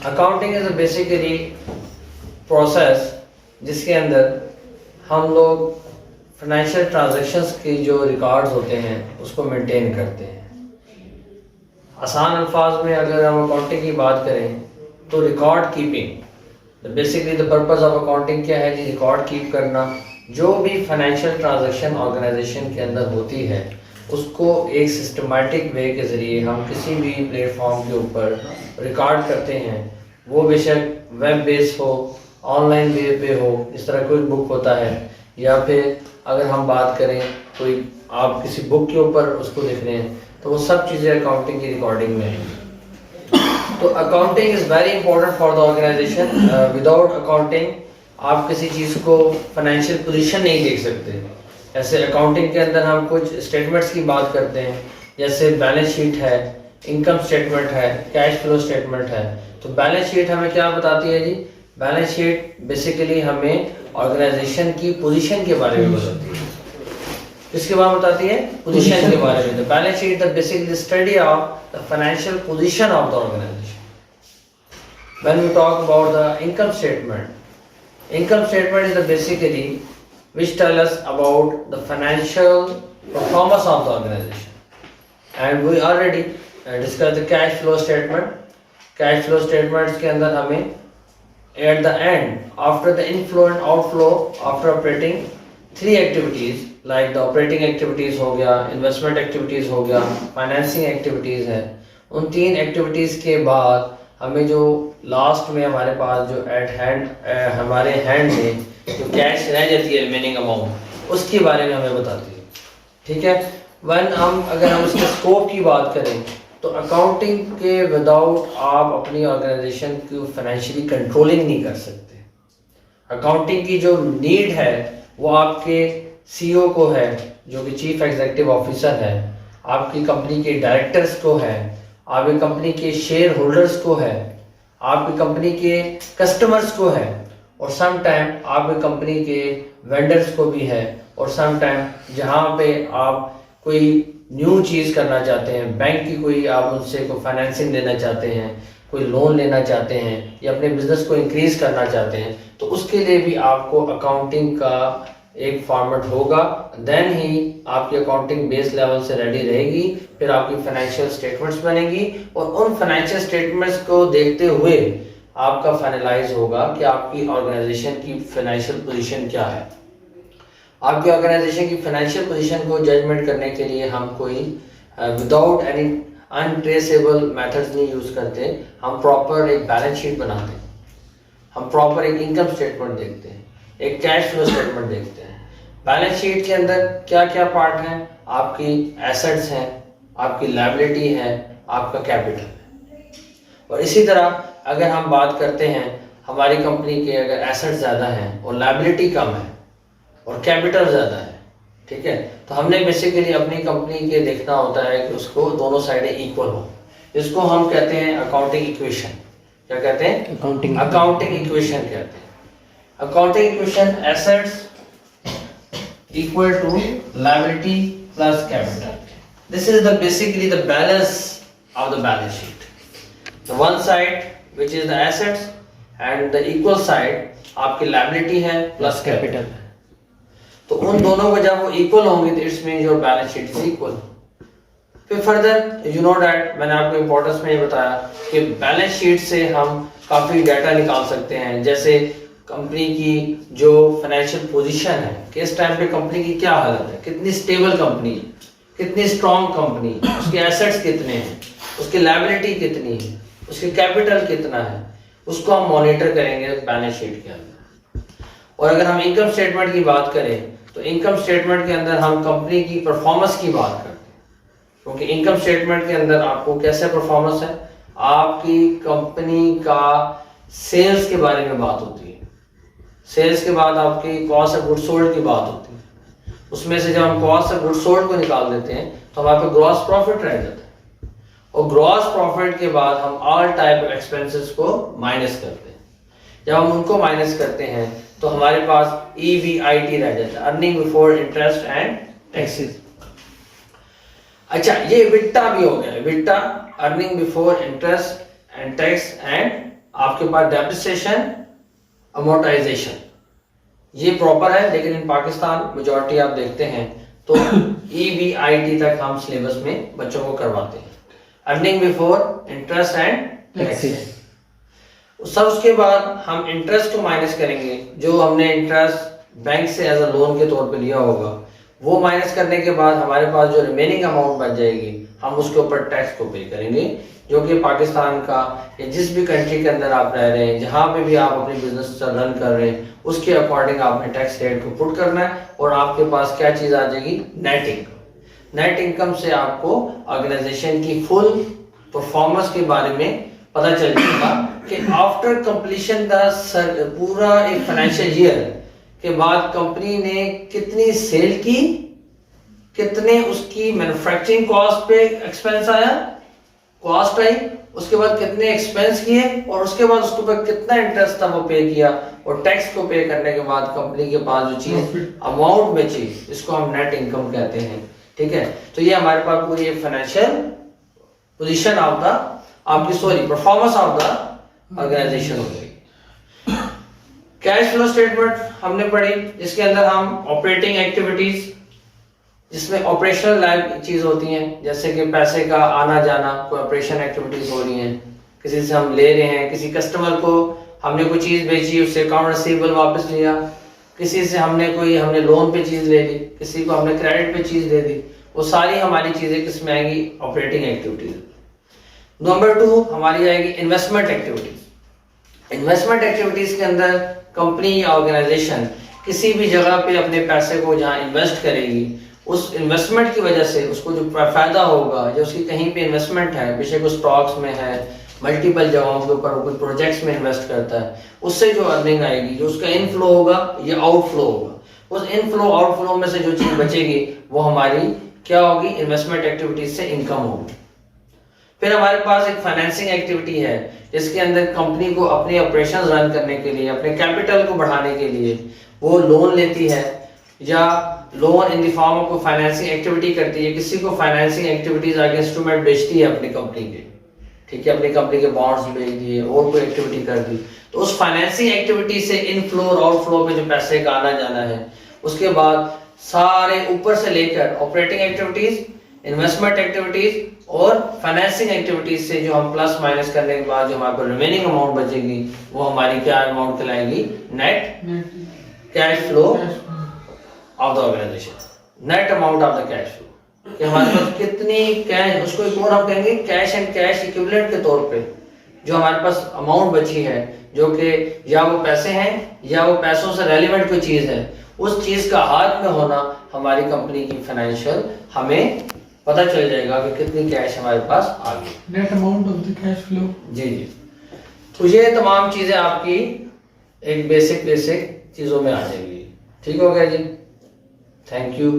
Accounting is a basically process जिसके अंदर हम लोग फाइनेंशियल ट्रांजैक्शंस की जो रिकॉर्ड्स होते हैं उसको मेंटेन करते हैं। आसान अल्फाज में अगर हम अकाउंटिंग की बात करें तो record keeping, basically the purpose of accounting क्या है जी? रिकॉर्ड कीप करना। जो भी फाइनेंशियल ट्रांजैक्शन ऑर्गेनाइजेशन के अंदर होती है उसको एक सिस्टमेटिक वे के ज़रिए हम किसी भी प्लेटफॉर्म के ऊपर रिकॉर्ड करते हैं, वो बेशक वेब बेस हो, ऑनलाइन वे पे हो, इस तरह कोई बुक होता है, या फिर अगर हम बात करें कोई आप किसी बुक के ऊपर उसको लिख रहे हैं, तो वो सब चीज़ें अकाउंटिंग की रिकॉर्डिंग में हैं। तो accounting is very important for the organisation. Without accounting आप किसी चीज़ को फाइनेंशियल पोजीशन नहीं देख सकते। ऐसे अकाउंटिंग के अंदर हम कुछ स्टेटमेंट्स की बात करते हैं, जैसे बैलेंस शीट है, इनकम स्टेटमेंट है, कैश फ्लो स्टेटमेंट है। तो बैलेंस शीट हमें क्या बताती है जी? बैलेंस शीट बेसिकली हमें ऑर्गेनाइजेशन की पोजीशन के बारे में बताती है। किसके बारे में बताती है? पोजीशन के बारे में। Balance sheet the basically study of the financial position of the organisation. When we talk about the income statement, income statement is the basically which tell us about the financial performance of the organization, and we already discussed the cash flow statement. cash flow statements के अंदर हमें at the end after the inflow and outflow after operating three activities like the operating activities हो गया, investment activities हो गया, financing activities है, उन तीन activities के बाद हमें जो लास्ट में हमारे पास जो एट हैंड हमारे हैंड में जो कैश रह जाती है रिमेनिंग अमाउंट, उसके बारे में हमें बताती है। ठीक है। अगर हम इसके स्कोप की बात करें तो अकाउंटिंग के विदाउट आप अपनी ऑर्गेनाइजेशन की फाइनेंशियली कंट्रोलिंग नहीं कर सकते। अकाउंटिंग की जो नीड है वो आपके सीईओ को है, जो कि चीफ एग्जीक्यूटिव ऑफिसर है, आपकी कंपनी के डायरेक्टर्स को है, आपकी कंपनी के शेयर होल्डर्स को है, आपकी कंपनी के कस्टमर्स को है, और सम टाइम आपकी कंपनी के वेंडर्स को भी है, और सम टाइम जहाँ पे आप कोई न्यू चीज़ करना चाहते हैं, बैंक की कोई आप उनसे कोई फाइनेंसिंग लेना चाहते हैं, कोई लोन लेना चाहते हैं, या अपने बिजनेस को इंक्रीज करना चाहते हैं, तो उसके लिए भी आपको अकाउंटिंग का एक फॉर्मेट होगा। देन ही आपकी अकाउंटिंग बेस लेवल से रेडी रहेगी, फिर आपकी फाइनेंशियल स्टेटमेंट्स बनेगी, और उन फाइनेंशियल स्टेटमेंट्स को देखते हुए आपका फाइनलाइज होगा कि आपकी ऑर्गेनाइजेशन की फाइनेंशियल पोजीशन क्या है। आपकी ऑर्गेनाइजेशन की फाइनेंशियल पोजीशन को जजमेंट करने के लिए हम कोई विदाउट एनी अनट्रेसेबल मेथड्स नहीं यूज करते। हम प्रॉपर एक बैलेंस शीट बनाते हैं, हम प्रॉपर एक इनकम स्टेटमेंट देखते हैं, एक कैश फ्लो स्टेटमेंट देखते हैं। बैलेंस शीट के अंदर क्या क्या पार्ट हैं? आपकी एसेट्स हैं, आपकी लायबिलिटी है, आपका कैपिटल है। और इसी तरह अगर हम बात करते हैं हमारी कंपनी के अगर एसेट्स ज़्यादा हैं और लायबिलिटी कम है और कैपिटल ज़्यादा है, ठीक है, तो हमने बेसिकली अपनी कंपनी के देखना होता है कि उसको दोनों साइडें इक्वल हो। इसको हम कहते हैं अकाउंटिंग इक्वेशन। क्या कहते हैं? अकाउंटिंग इक्वेशन कहते हैं। Accounting equation assets equal to liability plus capital. This is the basically the balance of the balance sheet. The one side which is the assets and the equal side आपकी liability है plus capital है। तो उन दोनों को जब वो equal होंगे तो it's mean your balance sheet is equal. फिर फर्दर यू नो दैट मैंने आपको इंपॉर्टेंस में ये बताया कि बैलेंस शीट से हम काफी डाटा निकाल सकते हैं, जैसे कंपनी की जो फाइनेंशियल पोजीशन है कि इस टाइम पे कंपनी की क्या हालत है, कितनी स्टेबल कंपनी है, कितनी स्ट्रॉन्ग कंपनी, उसके एसेट्स कितने हैं, उसकी लायबिलिटी कितनी है, उसके कैपिटल कितना है, उसको हम मॉनिटर करेंगे बैलेंस शीट के अंदर। और अगर हम इनकम स्टेटमेंट की बात करें तो इनकम स्टेटमेंट के अंदर हम कंपनी की परफॉर्मेंस की बात करते हैं, क्योंकि इनकम स्टेटमेंट के अंदर आपको कैसे परफॉर्मेंस है, आपकी कंपनी का सेल्स के बारे में बात होती है, सेल्स के बाद आपकी कॉस्ट ऑफ गुड सोल्ड की बात होती है, उसमें से जब हम कॉस्ट ऑफ गुड सोल्ड को निकाल देते हैं तो हमारे पास ग्रॉस प्रॉफिट रह जाता है, और ग्रॉस प्रॉफिट के बाद हम ऑल टाइप ऑफ एक्सपेंसेस को माइनस करते हैं। जब हम उनको माइनस करते हैं तो हमारे पास EBIT रह जाता है, earning before interest and taxes. अच्छा, ये विट्टा भी हो गया, Vitta earning before interest and tax and आपके पास डेप्रिसिएशन, अमोर्टाइजेशन, ये प्रॉपर है, लेकिन इन पाकिस्तान मेजॉरिटी आप देखते हैं तो EBIT तक हम सिलेबस में बच्चों को करवाते हैं, earning before interest and taxes. सब उसके बाद हम इंटरेस्ट को माइनस करेंगे, जो हमने इंटरेस्ट बैंक से एज अ लोन के तौर पे लिया होगा, वो माइनस करने के बाद हमारे पास जो रिमेनिंग अमाउंट बच जाएगी हम उसके ऊपर टैक्स को पे करेंगे, जो कि पाकिस्तान का या जिस भी कंट्री के अंदर आप रह रहे हैं, जहां पे भी आप अपनी बिजनेस रन कर रहे हैं, उसके अकॉर्डिंग आपने टैक्स रेट को पुट करना है और आपके पास क्या चीज आ जाएगी, नेट इनकम। नेट इनकम से आपको ऑर्गेनाइजेशन की फुल परफॉर्मेंस के बारे में पता चल जाएगा कि आफ्टर कंप्लीशन द पूरा एक फाइनेंशियल ईयर के बाद कंपनी ने कितनी सेल की, कितने उसकी मैन्युफैक्चरिंग कॉस्ट पे एक्सपेंस आया, कॉस्ट आई, उसके बाद कितने एक्सपेंस किए और उसके बाद उसके ऊपर कितना इंटरेस्ट था वो पे किया, और टैक्स को पे करने के बाद कंपनी के पास जो चीज अमाउंट बची, इसको हम नेट इनकम कहते हैं। ठीक है, तो ये हमारे पास पूरी फाइनेंशियल पोजीशन ऑफ द आपकी परफॉर्मेंस ऑफ द ऑर्गेनाइजेशन हो गई। कैश फ्लो स्टेटमेंट हमने पढ़ी, जिसके अंदर हम ऑपरेटिंग एक्टिविटीज, जिसमें ऑपरेशनल लाइफ चीज होती हैं, जैसे कि पैसे का आना जाना, कोई ऑपरेशन एक्टिविटीज हो रही हैं, किसी से हम ले रहे हैं, किसी कस्टमर को हमने कोई चीज बेची, उससे अकाउंट रिसीवेबल वापस लिया, किसी से हमने लोन पे चीज ले ली, किसी को हमने क्रेडिट पे चीज दे दी, वो सारी हमारी चीजें किसमें आएंगी, ऑपरेटिंग एक्टिविटीज। नंबर 2 हमारी आएगी इन्वेस्टमेंट एक्टिविटीज। इन्वेस्टमेंट एक्टिविटीज के अंदर कंपनी या ऑर्गेनाइजेशन किसी भी जगह पे अपने पैसे को जहां इन्वेस्ट करेगी, उस इन्वेस्टमेंट की वजह से उसको जो फायदा होगा, जो उसकी कहीं पे इन्वेस्टमेंट है, बेशक वो स्टॉक्स में है, मल्टीपल जगहों के ऊपर कोई प्रोजेक्ट्स में इन्वेस्ट करता है, उससे जो अर्निंग आएगी, जो उसका इनफ्लो होगा या आउटफ्लो होगा, उस इनफ्लो आउटफ्लो में से जो चीज बचेगी वो हमारी क्या होगी, इन्वेस्टमेंट एक्टिविटीज से इनकम होगी। फिर हमारे पास एक फाइनेंसिंग एक्टिविटी है, जिसके अंदर कंपनी को अपने ऑपरेशंस रन करने के लिए, अपने कैपिटल को बढ़ाने के लिए वो लोन लेती है, या loan in the form of financing activity करती है, किसी को फाइनेंसिंग एक्टिविटीज आगे इंस्ट्रूमेंट बेचती है अपनी कंपनी के, ठीक है, अपनी कंपनी के बॉन्ड्स बेच दिए और कोई एक्टिविटी कर दी, तो उस फाइनेंसिंग एक्टिविटी से इनफ्लो और आउटफ्लो पे जो पैसे का आना जाना है, उसके बाद सारे ऊपर से लेकर ऑपरेटिंग एक्टिविटीज, इन्वेस्टमेंट एक्टिविटीज और फाइनेंसिंग एक्टिविटीज से जो हम प्लस माइनस करने के बाद जो हमारे पास रिमेनिंग अमाउंट बचेगी, वो हमारी क्या अमाउंट कहलाएगी, net cash flow of the organization, net amount of the cash flow, कि हमारे पास कितनी कैश, उसको एक और हम कहेंगे कैश एंड कैश इक्विवेलेंट के तौर पे जो हमारे पास अमाउंट बची है, जो कि या वो पैसे हैं या वो पैसों से रेलिवेंट कोई चीज है, उस चीज का हाथ में होना हमारी कंपनी की फाइनेंशियल हमें पता चल जाएगा कि कितनी कैश हमारे पास आ गई, net amount of the cash flow. जी जी, तो ये तमाम चीजें आपकी एक बेसिक चीजों में आ जाएगी। ठीक हो गया जी, थैंक यू।